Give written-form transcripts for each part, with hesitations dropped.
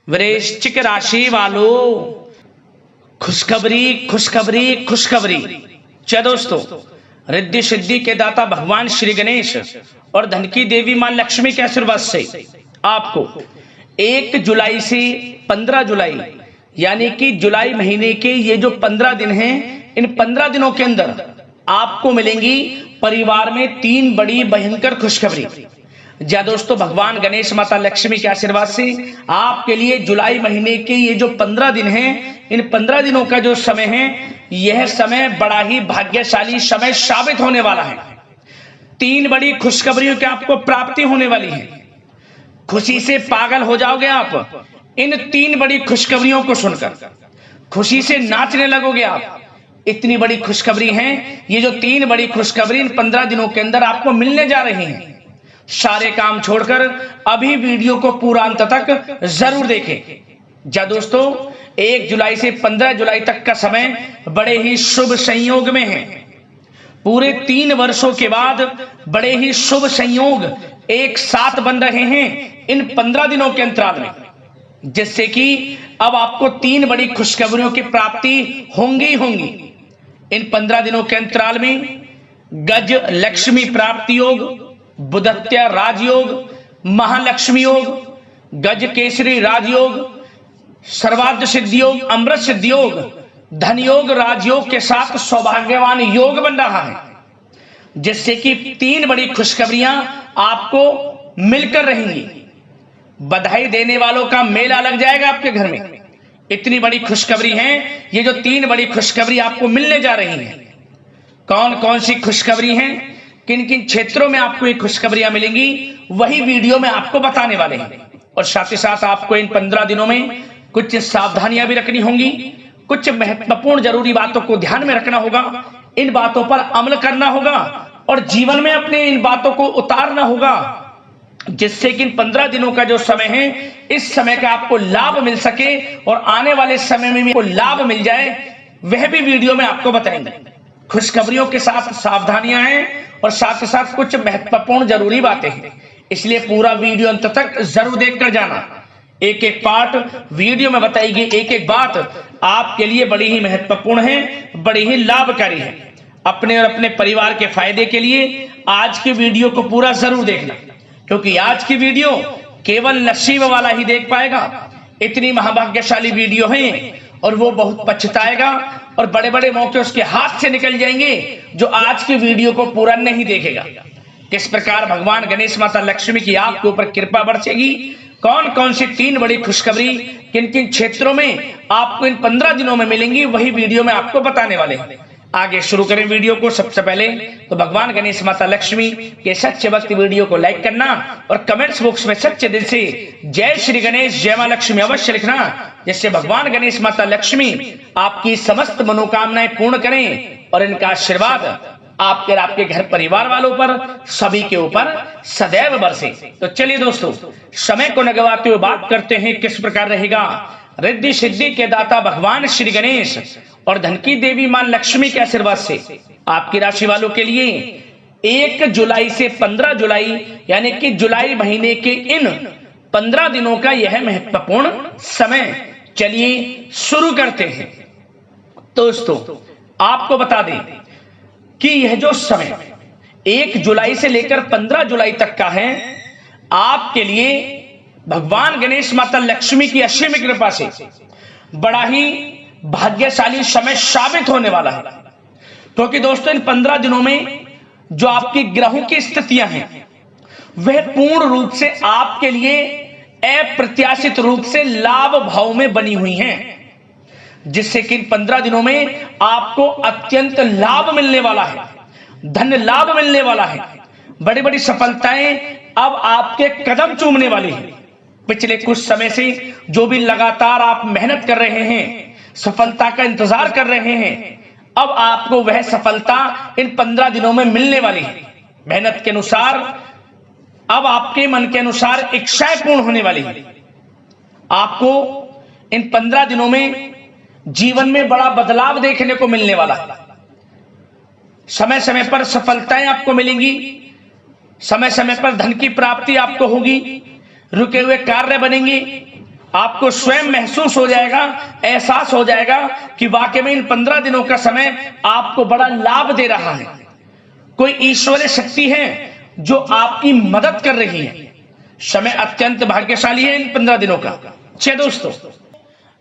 वृश्चिक राशि वालों, खुशखबरी खुशखबरी खुशखबरी। क्या दोस्तों, रिद्धि सिद्धि के दाता भगवान श्री गणेश और धन की देवी मां लक्ष्मी के आशीर्वाद से आपको 1 जुलाई से 15 जुलाई यानी कि जुलाई महीने के ये जो 15 दिन हैं, इन 15 दिनों के अंदर आपको मिलेंगी परिवार में 3 बड़ी भयंकर खुशखबरी। जा दोस्तों, भगवान गणेश माता लक्ष्मी के आशीर्वाद से आपके लिए जुलाई महीने के ये जो 15 दिन हैं, इन 15 दिनों का जो समय है, यह समय बड़ा ही भाग्यशाली समय साबित होने वाला है। 3 बड़ी खुशखबरियों की आपको प्राप्ति होने वाली है। खुशी से पागल हो जाओगे आप इन 3 बड़ी खुशखबरियों को सुनकर, खुशी से नाचने लगोगे आप। इतनी बड़ी खुशखबरी है ये जो 3 बड़ी खुशखबरी इन 15 दिनों के अंदर आपको मिलने जा रही हैं। सारे काम छोड़कर अभी वीडियो को पूरा अंत तक जरूर देखें। जा दोस्तों, 1 जुलाई से 15 जुलाई तक का समय बड़े ही शुभ संयोग में है। पूरे 3 वर्षों के बाद बड़े ही शुभ संयोग एक साथ बन रहे हैं इन 15 दिनों के अंतराल में, जिससे कि अब आपको 3 बड़ी खुशखबरियों की प्राप्ति होंगी होंगी। इन 15 दिनों के अंतराल में गज लक्ष्मी प्राप्ति योग, बुधत्या राजयोग, महालक्ष्मी योग, गज केसरी राजयोग, सर्वार्थ सिद्धि योग, अमृत सिद्धि योग, धन योग, राजयोग के साथ सौभाग्यवान योग बन रहा है, जिससे कि 3 बड़ी खुशखबरियां आपको मिलकर रहेंगी। बधाई देने वालों का मेला लग जाएगा आपके घर में। इतनी बड़ी खुशखबरी है ये जो 3 बड़ी खुशखबरी आपको मिलने जा रही हैं। कौन कौन सी खुशखबरी हैं, किन किन क्षेत्रों में आपको ये खुशखबरियां मिलेंगी, वही वीडियो में आपको बताने वाले हैं। और साथ ही साथ आपको इन 15 दिनों में कुछ सावधानियां भी रखनी होंगी, कुछ महत्वपूर्ण जरूरी बातों को ध्यान में रखना होगा, इन बातों पर अमल करना होगा और जीवन में अपने इन बातों को उतारना होगा, जिससे कि इन 15 दिनों का जो समय है, इस समय का आपको लाभ मिल सके और आने वाले समय में भी आपको लाभ मिल जाए, वह भी वीडियो में आपको बताएंगे। खुशखबरियों के साथ सावधानियां हैं और साथ ही साथ कुछ महत्वपूर्ण जरूरी बातें हैं, इसलिए पूरा वीडियो अंत तक जरूर देखकर जाना। एक एक पार्ट वीडियो में बताएगी, एक एक बात आपके लिए बड़ी ही महत्वपूर्ण है, बड़ी ही लाभकारी है। अपने और अपने परिवार के फायदे के लिए आज की वीडियो को पूरा जरूर देखना, क्योंकि आज की वीडियो केवल नसीब वाला ही देख पाएगा। इतनी महाभाग्यशाली वीडियो है और वो बहुत पछताएगा और बड़े बड़े मौके उसके हाथ से निकल जाएंगे जो आज की वीडियो को पूरा नहीं देखेगा। किस प्रकार भगवान गणेश माता लक्ष्मी की आपके ऊपर कृपा बरसेगी, कौन कौन सी 3 बड़ी खुशखबरी किन किन क्षेत्रों में आपको इन 15 दिनों में मिलेंगी, वही वीडियो में आपको बताने वाले हैं। आगे शुरू करें वीडियो को। सबसे पहले तो भगवान गणेश माता लक्ष्मी के सच्चे भक्त वीडियो को लाइक करना और कमेंट्स बॉक्स में सच्चे दिल से जय श्री गणेश, जय मां लक्ष्मी अवश्य लिखना, जिससे भगवान गणेश माता लक्ष्मी आपकी समस्त मनोकामनाएं पूर्ण करें और इनका आशीर्वाद आपके और आपके घर परिवार वालों पर, सभी के ऊपर सदैव बरसे। तो चलिए दोस्तों, समय को न गवाते हुए बात करते हैं किस प्रकार रहेगा रिद्धि सिद्धि के दाता भगवान श्री गणेश और धन की देवी मां लक्ष्मी के आशीर्वाद से आपकी राशि वालों के लिए 1 जुलाई से 15 जुलाई यानी कि जुलाई महीने के इन 15 दिनों का यह महत्वपूर्ण समय। चलिए शुरू करते हैं। दोस्तों, आपको बता दें कि यह जो समय 1 जुलाई से लेकर 15 जुलाई तक का है, आपके लिए भगवान गणेश माता लक्ष्मी की असीम कृपा से बड़ा ही भाग्यशाली समय साबित होने वाला है। क्योंकि दोस्तों, इन 15 दिनों में जो आपकी ग्रहों की स्थितियां हैं, वह पूर्ण रूप से आपके लिए अप्रत्याशित रूप से लाभ भाव में बनी हुई हैं, जिससे कि इन 15 दिनों में आपको अत्यंत लाभ मिलने वाला है, धन लाभ मिलने वाला है। बड़ी बड़ी सफलताएं अब आपके कदम चूमने वाली है। पिछले कुछ समय से जो भी लगातार आप मेहनत कर रहे हैं, सफलता का इंतजार कर रहे हैं, अब आपको वह सफलता इन 15 दिनों में मिलने वाली है। मेहनत के अनुसार अब आपके मन के अनुसार इच्छाएं पूर्ण होने वाली है। आपको इन 15 दिनों में जीवन में बड़ा बदलाव देखने को मिलने वाला है। समय समय पर सफलताएं आपको मिलेंगी, समय समय पर धन की प्राप्ति आपको होगी, रुके हुए कार्य बनेंगे आपको स्वयं महसूस हो जाएगा, एहसास हो जाएगा कि वाकई में इन 15 दिनों का समय आपको बड़ा लाभ दे रहा है। कोई ईश्वरीय शक्ति है जो आपकी मदद कर रही है। समय अत्यंत भाग्यशाली है इन 15 दिनों का। अच्छा दोस्तों,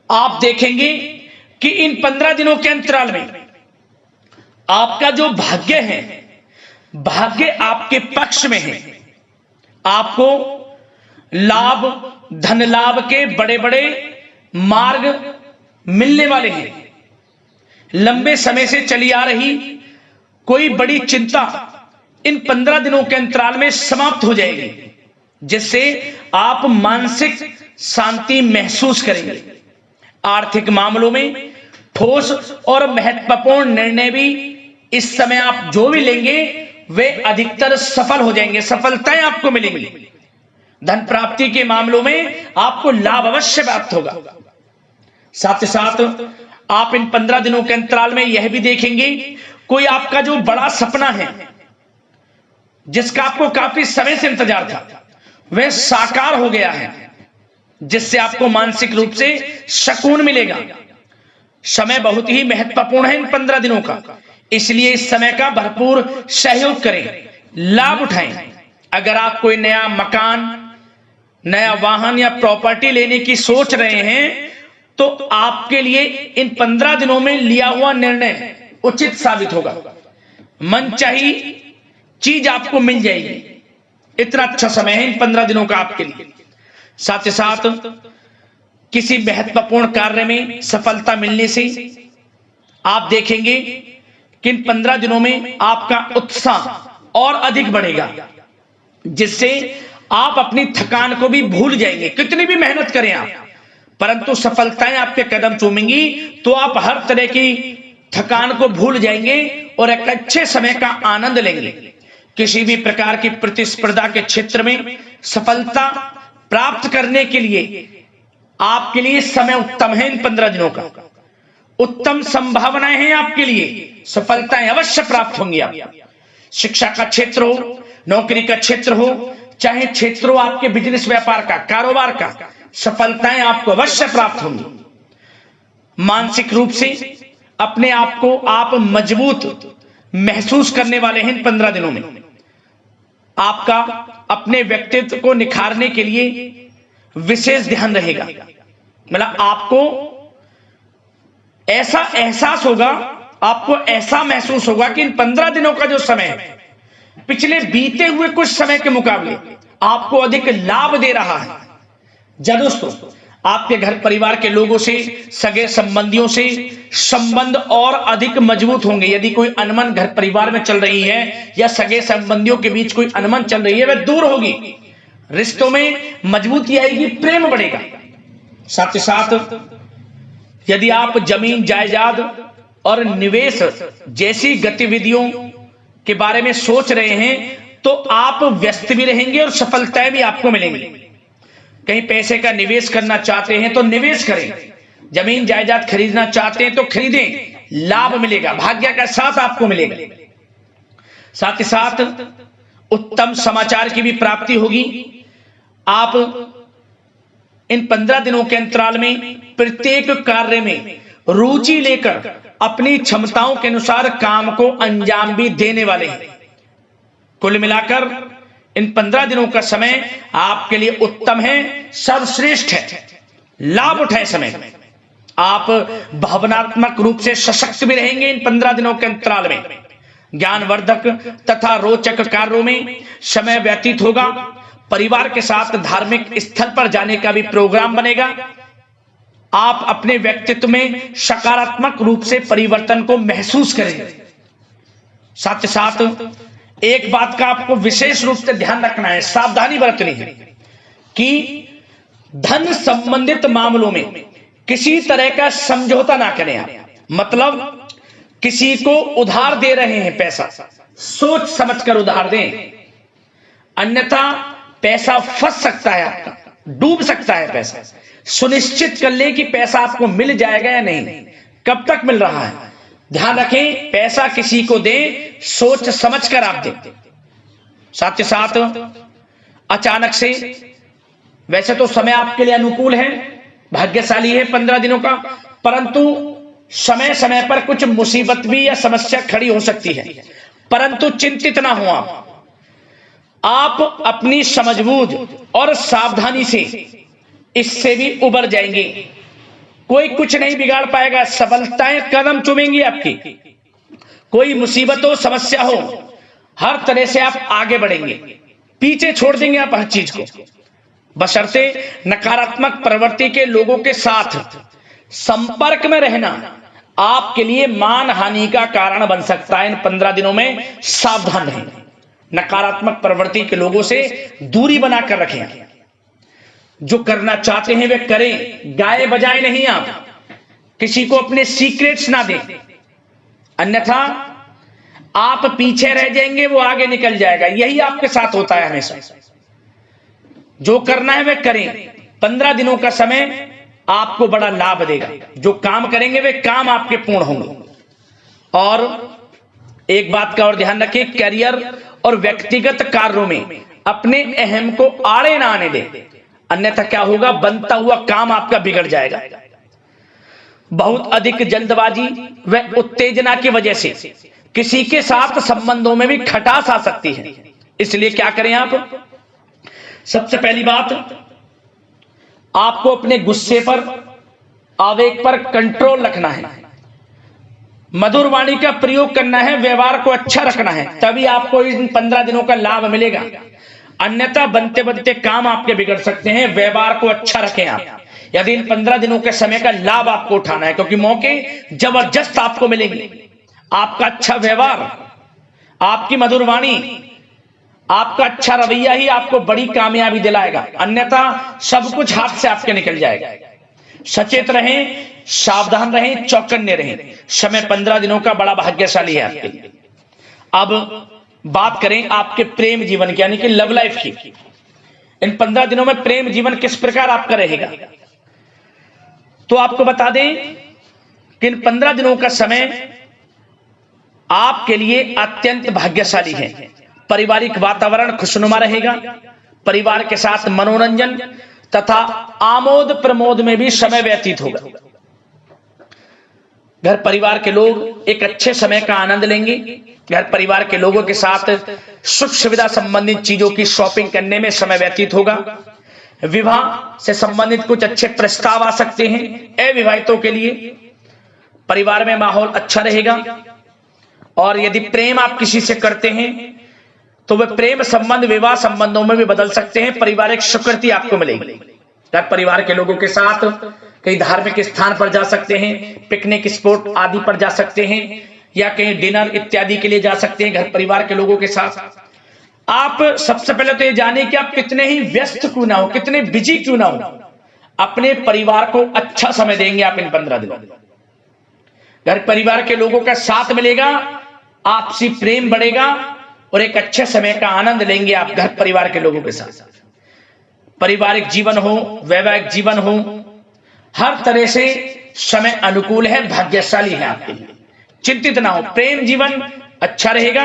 आप देखेंगे कि इन 15 दिनों के अंतराल में आपका जो भाग्य है, भाग्य आपके पक्ष में है। आपको लाभ, धन लाभ के बड़े बड़े मार्ग मिलने वाले हैं। लंबे समय से चली आ रही कोई बड़ी चिंता इन 15 दिनों के अंतराल में समाप्त हो जाएगी, जिससे आप मानसिक शांति महसूस करेंगे। आर्थिक मामलों में ठोस और महत्वपूर्ण निर्णय भी इस समय आप जो भी लेंगे वे अधिकतर सफल हो जाएंगे, सफलताएं आपको मिलेंगी। धन प्राप्ति के मामलों में आपको लाभ अवश्य प्राप्त होगा। साथ ही साथ आप इन 15 दिनों के अंतराल में यह भी देखेंगे, कोई आपका जो बड़ा सपना है, जिसका आपको काफी समय से इंतजार था, वह साकार हो गया है, जिससे आपको मानसिक रूप से सुकून मिलेगा। समय बहुत ही महत्वपूर्ण है इन 15 दिनों का, इसलिए इस समय का भरपूर सहयोग करें, लाभ उठाएं। अगर आप कोई नया मकान, नया वाहन या प्रॉपर्टी लेने की सोच रहे हैं, तो आपके लिए इन 15 दिनों में लिया हुआ निर्णय उचित साबित होगा। मनचाही चीज आपको मिल जाएगी। इतना अच्छा समय है इन 15 दिनों का आपके लिए। साथ ही साथ किसी महत्वपूर्ण कार्य में सफलता मिलने से आप देखेंगे कि इन 15 दिनों में आपका उत्साह और अधिक बढ़ेगा, जिससे आप अपनी थकान को भी भूल जाएंगे। कितनी भी मेहनत करें आप, परंतु सफलताएं आपके कदम चूमेंगी तो आप हर तरह की थकान को भूल जाएंगे और एक अच्छे समय का आनंद लेंगे। किसी भी प्रकार की प्रतिस्पर्धा के क्षेत्र में सफलता प्राप्त करने के लिए आपके लिए समय उत्तम है। इन 15 दिनों का उत्तम संभावनाएं हैं आपके लिए, सफलताएं अवश्य प्राप्त होंगी। आप शिक्षा का क्षेत्र हो, नौकरी का क्षेत्र हो, चाहे क्षेत्र हो आपके बिजनेस व्यापार का, कारोबार का, सफलताएं आपको अवश्य प्राप्त होंगी। मानसिक रूप से अपने आप को आप मजबूत महसूस करने वाले हैं इन 15 दिनों में। आपका अपने व्यक्तित्व को निखारने के लिए विशेष ध्यान रहेगा। मतलब आपको ऐसा एहसास होगा, आपको ऐसा महसूस होगा कि इन 15 दिनों का जो समय है, पिछले बीते हुए कुछ समय के मुकाबले आपको अधिक लाभ दे रहा है। जब दोस्तों आपके घर परिवार के लोगों से, सगे संबंधियों से संबंध और अधिक मजबूत होंगे। यदि कोई अनबन घर परिवार में चल रही है या सगे संबंधियों के बीच कोई अनबन चल रही है, वह दूर होगी, रिश्तों में मजबूती आएगी, प्रेम बढ़ेगा। साथ ही साथ यदि आप जमीन जायदाद और निवेश जैसी गतिविधियों के बारे में सोच रहे हैं, तो आप व्यस्त भी रहेंगे और सफलताएं भी आपको मिलेंगी। कहीं पैसे का निवेश करना चाहते हैं तो निवेश करें, जमीन जायदाद खरीदना चाहते हैं तो खरीदें, लाभ मिलेगा, भाग्य का साथ आपको मिलेगा। साथ ही साथ उत्तम समाचार की भी प्राप्ति होगी। आप इन 15 दिनों के अंतराल में प्रत्येक कार्य में रुचि लेकर अपनी क्षमताओं के अनुसार काम को अंजाम भी देने वाले हैं। कुल मिलाकर इन 15 दिनों का समय आपके लिए उत्तम है, सर्वश्रेष्ठ है। लाभ उठाए समय में। आप भावनात्मक रूप से सशक्त भी रहेंगे इन 15 दिनों के अंतराल में। ज्ञानवर्धक तथा रोचक कार्यों में समय व्यतीत होगा। परिवार के साथ धार्मिक स्थल पर जाने का भी प्रोग्राम बनेगा। आप अपने व्यक्तित्व में सकारात्मक रूप से परिवर्तन को महसूस करेंगे। साथ ही साथ एक बात का आपको विशेष रूप से ध्यान रखना है, सावधानी बरतनी है कि धन संबंधित मामलों में किसी तरह का समझौता ना करें आप। मतलब किसी को उधार दे रहे हैं पैसा, सोच समझकर उधार दें, अन्यथा पैसा फंस सकता है, आपका डूब सकता है पैसा। सुनिश्चित कर लें कि पैसा आपको मिल जाएगा या नहीं, कब तक मिल रहा है। ध्यान रखें, पैसा किसी को दें, सोच समझकर आप दें। साथ ही साथ अचानक से, वैसे तो समय आपके लिए अनुकूल है, भाग्यशाली है 15 दिनों का, परंतु समय समय पर कुछ मुसीबत भी या समस्या खड़ी हो सकती है। परंतु चिंतित ना हो आप अपनी समझबूझ और सावधानी से इससे भी उबर जाएंगे। कोई कुछ नहीं बिगाड़ पाएगा, सफलताएं कदम चूमेंगी आपकी। कोई मुसीबत हो, समस्या हो, हर तरह से आप आगे बढ़ेंगे, पीछे छोड़ देंगे आप हर चीज को। बशर्ते नकारात्मक प्रवृत्ति के लोगों के साथ संपर्क में रहना आपके लिए मान हानि का कारण बन सकता है। इन 15 दिनों में सावधान रहें, नकारात्मक प्रवृत्ति के लोगों से दूरी बनाकर रखें। जो करना चाहते हैं वे करें, गाए बजाए नहीं। आप किसी को अपने सीक्रेट्स ना दें, अन्यथा आप पीछे रह जाएंगे, वो आगे निकल जाएगा। यही आपके साथ होता है हमेशा। जो करना है वे करें। 15 दिनों का समय आपको बड़ा लाभ देगा। जो काम करेंगे वे काम आपके पूर्ण होंगे। और एक बात का और ध्यान रखें, करियर और व्यक्तिगत कार्यों में अपने अहम को आड़े ना आने दें, अन्यथा क्या होगा, बनता हुआ काम आपका बिगड़ जाएगा। बहुत अधिक जल्दबाजी व उत्तेजना की वजह से किसी के साथ संबंधों में भी खटास आ सकती है। इसलिए क्या करें आप, सबसे पहली बात, आपको अपने गुस्से पर, आवेग पर कंट्रोल रखना है। मधुर वाणी का प्रयोग करना है, व्यवहार को अच्छा रखना है, तभी आपको इन 15 दिनों का लाभ मिलेगा। अन्यथा बनते बनते काम आपके बिगड़ सकते हैं। व्यवहार को अच्छा रखें आप, यदि इन 15 दिनों के समय का लाभ आपको उठाना है, क्योंकि मौके जबरदस्त आपको मिलेंगे। आपका अच्छा व्यवहार, आपकी मधुर वाणी, आपका अच्छा रवैया ही आपको बड़ी कामयाबी दिलाएगा, अन्यथा सब कुछ हाथ से आपके निकल जाएगा। सचेत रहें, सावधान रहें, चौकन्ने रहें। समय 15 दिनों का बड़ा भाग्यशाली है आपके लिए। अब बात करें आपके प्रेम जीवन की, यानी कि लव लाइफ की। इन 15 दिनों में प्रेम जीवन किस प्रकार आपका रहेगा, तो आपको बता दें कि इन 15 दिनों का समय आपके लिए अत्यंत भाग्यशाली है। पारिवारिक वातावरण खुशनुमा रहेगा। परिवार के साथ मनोरंजन तथा आमोद प्रमोद में भी समय व्यतीत होगा। घर परिवार के लोग एक अच्छे समय का आनंद लेंगे। घर परिवार के लोगों के साथ सुख सुविधा संबंधित चीजों की शॉपिंग करने में समय व्यतीत होगा। विवाह से संबंधित कुछ अच्छे प्रस्ताव आ सकते हैं अविवाहितों के लिए। परिवार में माहौल अच्छा रहेगा। और यदि प्रेम आप किसी से करते हैं तो वह प्रेम संबंध विवाह संबंधों में भी बदल सकते हैं। पारिवारिक स्वीकृति आपको मिलेगी। घर परिवार के लोगों के साथ कहीं धार्मिक स्थान पर जा सकते हैं, पिकनिक स्पॉट आदि पर जा सकते हैं, या कहीं डिनर इत्यादि के लिए जा सकते हैं घर परिवार के लोगों के साथ। आप सबसे पहले तो ये जाने कि आप कितने ही व्यस्त क्यों ना हो, कितने बिजी क्यों ना हो, अपने परिवार को अच्छा समय देंगे आप इन 15 दिनों। घर परिवार के लोगों का साथ मिलेगा, आपसी प्रेम बढ़ेगा और एक अच्छे समय का आनंद लेंगे आप घर परिवार के लोगों के साथ। पारिवारिक जीवन हो, वैवाहिक जीवन हो, हर तरह से समय अनुकूल है, भाग्यशाली है आपके लिए। चिंतित ना हो, प्रेम जीवन अच्छा रहेगा,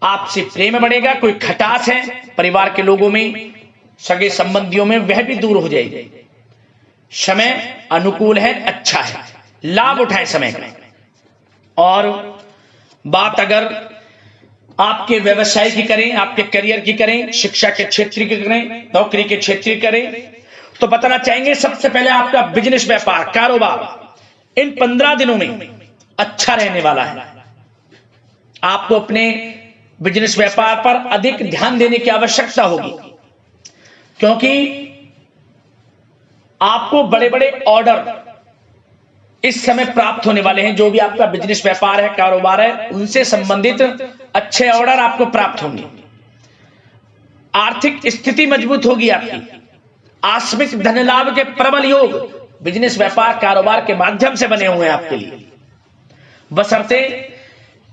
आपसे प्रेम बढ़ेगा। कोई खटास है परिवार के लोगों में, सगे संबंधियों में, वह भी दूर हो जाएगी। समय अनुकूल है, अच्छा है, लाभ उठाएं समय का। और बात अगर आपके व्यवसाय की करें, आपके करियर की करें, शिक्षा के क्षेत्र की करें, नौकरी के क्षेत्र की करें, तो बताना चाहेंगे सबसे पहले आपका बिजनेस, व्यापार, कारोबार इन 15 दिनों में अच्छा रहने वाला है। आपको अपने बिजनेस व्यापार पर अधिक ध्यान देने की आवश्यकता होगी, क्योंकि आपको बड़े बड़े ऑर्डर इस समय प्राप्त होने वाले हैं। जो भी आपका बिजनेस व्यापार है, कारोबार है, उनसे संबंधित अच्छे ऑर्डर आपको प्राप्त होंगे। आर्थिक स्थिति मजबूत होगी आपकी। आकस्मिक धन लाभ के प्रबल योग बिजनेस व्यापार कारोबार के माध्यम से बने हुए हैं आपके लिए। बशर्ते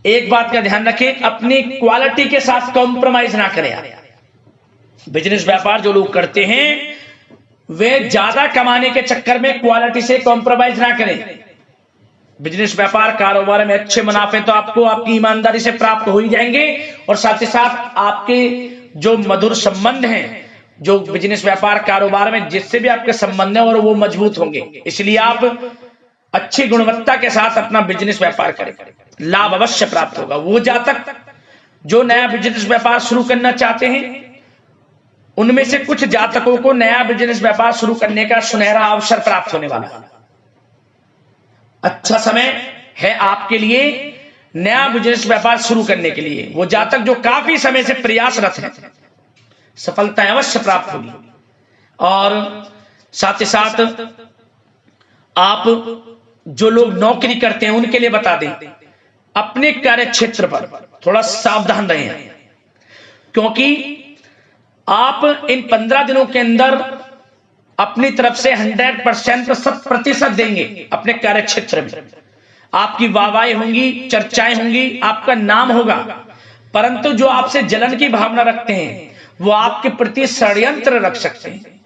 एक बात का ध्यान रखें, अपनी क्वालिटी के साथ कॉम्प्रोमाइज ना करें आप। बिजनेस व्यापार जो लोग करते हैं वे ज्यादा कमाने के चक्कर में क्वालिटी से कॉम्प्रोमाइज ना करें। बिजनेस व्यापार कारोबार में अच्छे मुनाफे तो आपको आपकी ईमानदारी से प्राप्त हो ही जाएंगे, और साथ ही साथ आपके जो मधुर संबंध हैं जो बिजनेस व्यापार कारोबार में जिससे भी आपके संबंध है और वो मजबूत होंगे, इसलिए आप अच्छी गुणवत्ता के साथ अपना बिजनेस व्यापार करें, लाभ अवश्य प्राप्त होगा। वो जातक जो नया बिजनेस व्यापार शुरू करना चाहते हैं, उनमें से कुछ जातकों को नया बिजनेस व्यापार शुरू करने का सुनहरा अवसर प्राप्त होने वाला है। अच्छा समय है आपके लिए नया बिजनेस व्यापार शुरू करने के लिए। वो जातक जो काफी समय से प्रयासरत हैं, सफलता अवश्य प्राप्त होगी। और साथ ही साथ आप जो लोग नौकरी करते हैं उनके लिए बता दें, अपने कार्य क्षेत्र पर थोड़ा सावधान रहें, क्योंकि आप इन 15 दिनों के अंदर अपनी तरफ से 100% 100% देंगे अपने कार्य क्षेत्र में। आपकी वाहवाही होंगी, चर्चाएं होंगी, आपका नाम होगा, परंतु जो आपसे जलन की भावना रखते हैं वो आपके प्रति षड्यंत्र रख सकते हैं,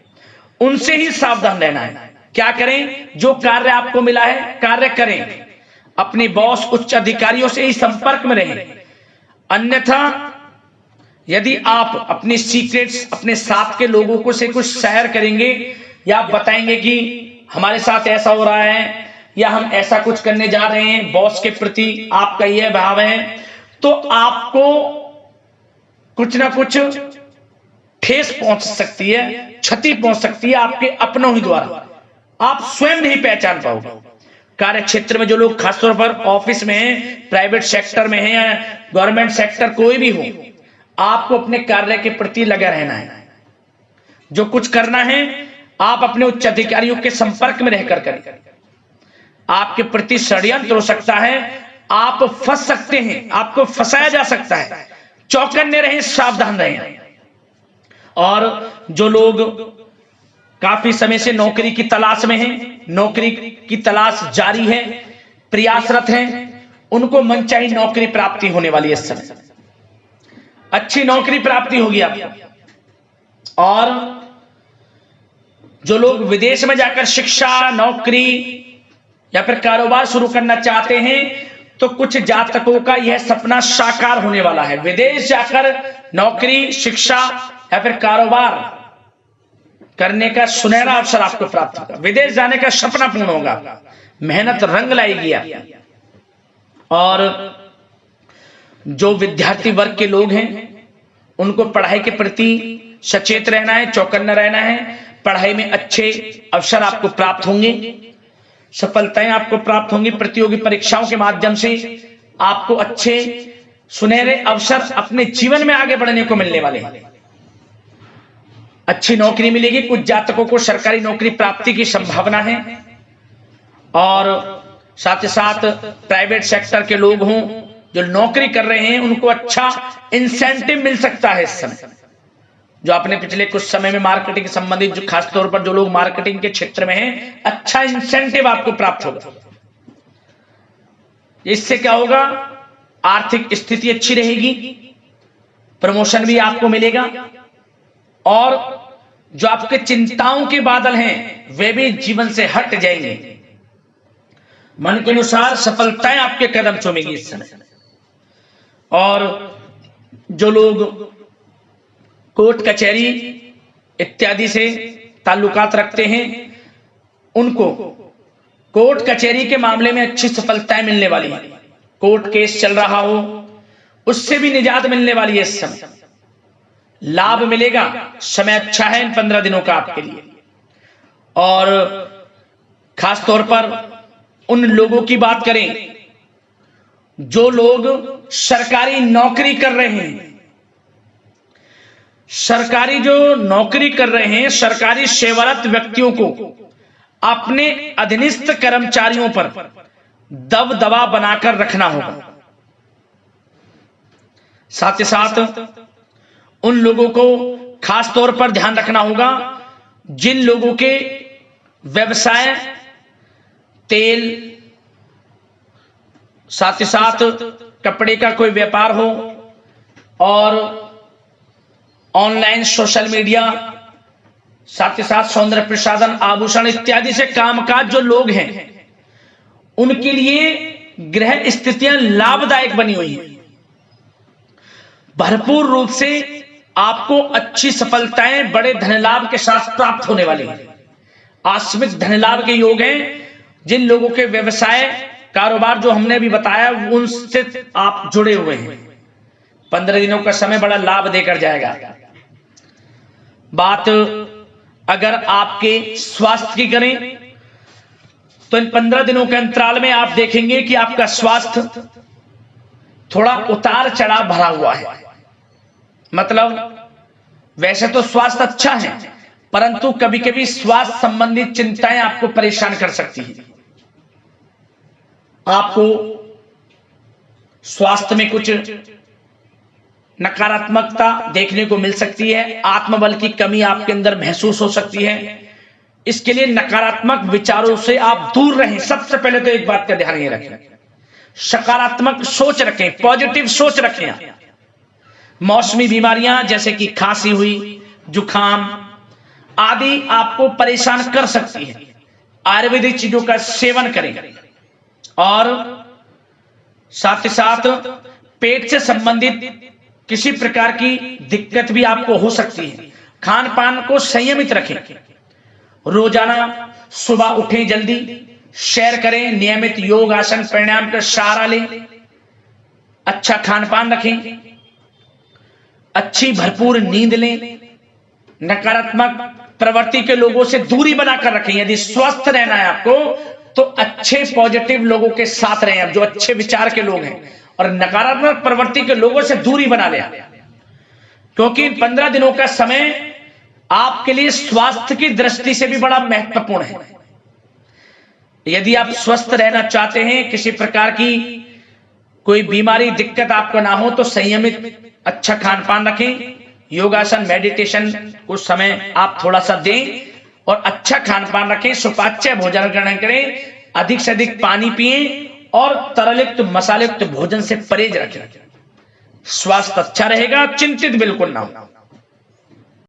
उनसे ही सावधान रहना है। क्या करें? जो कार्य आपको मिला है कार्य करें, अपने बॉस उच्च अधिकारियों से ही संपर्क में रहें। अन्यथा यदि आप अपने सीक्रेट्स अपने साथ के लोगों को से कुछ शेयर करेंगे या आप बताएंगे कि हमारे साथ ऐसा हो रहा है या हम ऐसा कुछ करने जा रहे हैं, बॉस के प्रति आपका यह भाव है, तो आपको कुछ ना कुछ ठेस पहुंच सकती है, क्षति पहुंच सकती है आपके अपनों ही द्वारा, आप स्वयं नहीं पहचान पाओगे। कार्य क्षेत्र में जो लोग खासतौर पर ऑफिस में हैं, प्राइवेट सेक्टर में हैं या गवर्नमेंट सेक्टर कोई भी हो, आपको अपने कार्य के प्रति लगा रहना है। जो कुछ करना है आप अपने उच्च अधिकारियों के संपर्क में रहकर करें। आपके प्रति षड्यंत्र हो सकता है, आप फंस सकते हैं, आपको फंसाया जा सकता है, चौकन्ने रहें, सावधान रहें। और जो लोग काफी समय से नौकरी की तलाश में हैं, नौकरी की तलाश जारी है, प्रयासरत हैं, उनको मनचाही नौकरी प्राप्ति होने वाली है। इस समय अच्छी नौकरी प्राप्ति होगी आपको। और जो लोग विदेश में जाकर शिक्षा, नौकरी या फिर कारोबार शुरू करना चाहते हैं, तो कुछ जातकों का यह सपना साकार होने वाला है। विदेश जाकर नौकरी, शिक्षा या फिर कारोबार करने का सुनहरा अवसर आपको प्राप्त होगा। विदेश जाने का सपना पूर्ण होगा, मेहनत रंग लाएगी आपकी। और जो विद्यार्थी वर्ग के लोग हैं उनको पढ़ाई के प्रति सचेत रहना है, चौकन्ना रहना है। पढ़ाई में अच्छे अवसर आपको प्राप्त होंगे, सफलताएं आपको प्राप्त होंगी। प्रतियोगी परीक्षाओं के माध्यम से आपको अच्छे सुनहरे अवसर अपने जीवन में आगे बढ़ने को मिलने वाले हैं। अच्छी नौकरी मिलेगी, कुछ जातकों को सरकारी नौकरी प्राप्ति की संभावना है। और साथ ही साथ प्राइवेट सेक्टर के लोग हों जो नौकरी कर रहे हैं, उनको अच्छा इंसेंटिव मिल सकता है इस समय। जो आपने पिछले कुछ समय में मार्केटिंग संबंधित, जो खासतौर पर जो लोग मार्केटिंग के क्षेत्र में हैं, अच्छा इंसेंटिव आपको प्राप्त होगा। इससे क्या होगा? आर्थिक स्थिति अच्छी रहेगी, प्रमोशन भी आपको मिलेगा, और जो आपके चिंताओं के बादल हैं वे भी जीवन से हट जाएंगे। मन के अनुसार सफलताएं आपके कदम चूमेगी इस समय। और जो लोग कोर्ट कचहरी इत्यादि से ताल्लुकात रखते हैं, उनको कोर्ट कचहरी के मामले में अच्छी सफलताएं मिलने वाली है। कोर्ट केस चल रहा हो उससे भी निजात मिलने वाली है इस समय, लाभ मिलेगा। समय अच्छा है इन 15 दिनों का आपके लिए। और खास तौर पर उन लोगों की बात करें जो लोग सरकारी नौकरी कर रहे हैं, सरकारी जो नौकरी कर रहे हैं, सरकारी सेवारत व्यक्तियों को अपने अधीनस्थ कर्मचारियों पर दबदबा बनाकर रखना होगा। साथ ही साथ उन लोगों को खास तौर पर ध्यान रखना होगा जिन लोगों के व्यवसाय तेल, साथ ही साथ कपड़े का कोई व्यापार हो, और ऑनलाइन सोशल मीडिया, साथ ही साथ सौंदर्य प्रसाधन, आभूषण इत्यादि से कामकाज जो लोग हैं, उनके लिए ग्रह स्थितियां लाभदायक बनी हुई हैं। भरपूर रूप से आपको अच्छी सफलताएं बड़े धन लाभ के साथ प्राप्त होने वाली हैं। आकस्मिक धन लाभ के योग हैं। जिन लोगों के व्यवसाय कारोबार जो हमने अभी बताया उनसे आप जुड़े हुए हैं, 15 दिनों का समय बड़ा लाभ देकर जाएगा। बात अगर आपके स्वास्थ्य की करें तो इन 15 दिनों के अंतराल में आप देखेंगे कि आपका स्वास्थ्य थोड़ा उतार चढ़ाव भरा हुआ है। मतलब वैसे तो स्वास्थ्य अच्छा है, परंतु कभी कभी स्वास्थ्य संबंधित चिंताएं आपको परेशान कर सकती हैं। आपको स्वास्थ्य में कुछ नकारात्मकता देखने को मिल सकती है, आत्मबल की कमी आपके अंदर महसूस हो सकती है। इसके लिए नकारात्मक विचारों से आप दूर रहें। सबसे पहले तो एक बात का ध्यान ये रखें, सकारात्मक सोच रखें, पॉजिटिव सोच रखें। मौसमी बीमारियां जैसे कि खांसी हुई, जुखाम आदि आपको परेशान कर सकती है। आयुर्वेदिक चीजों का सेवन करें और साथ ही साथ पेट से संबंधित किसी प्रकार की दिक्कत भी आपको हो सकती है। खान पान को संयमित रखें। रोजाना सुबह उठें, जल्दी सैर करें, नियमित योग आसन प्राणायाम का सहारा लें, अच्छा खान पान रखें, अच्छी भरपूर नींद लें, नकारात्मक प्रवृत्ति के लोगों से दूरी बनाकर रखें। यदि स्वस्थ रहना है आपको तो अच्छे पॉजिटिव लोगों के साथ रहें, अब जो अच्छे विचार के लोग हैं, और नकारात्मक प्रवृत्ति के लोगों से दूरी बना लें, क्योंकि 15 दिनों का समय आपके लिए स्वास्थ्य की दृष्टि से भी बड़ा महत्वपूर्ण है। यदि आप स्वस्थ रहना चाहते हैं, किसी प्रकार की कोई बीमारी दिक्कत आपको ना हो, तो संयमित अच्छा खान पान रखें, योगासन मेडिटेशन को समय आप थोड़ा सा दें और अच्छा खान पान रखें, सुपाच्य भोजन ग्रहण करें, अधिक से अधिक पानी पिएं और तरलयुक्त मसालेयुक्त भोजन से परहेज रखें। स्वास्थ्य अच्छा रहेगा, चिंतित बिल्कुल ना हो।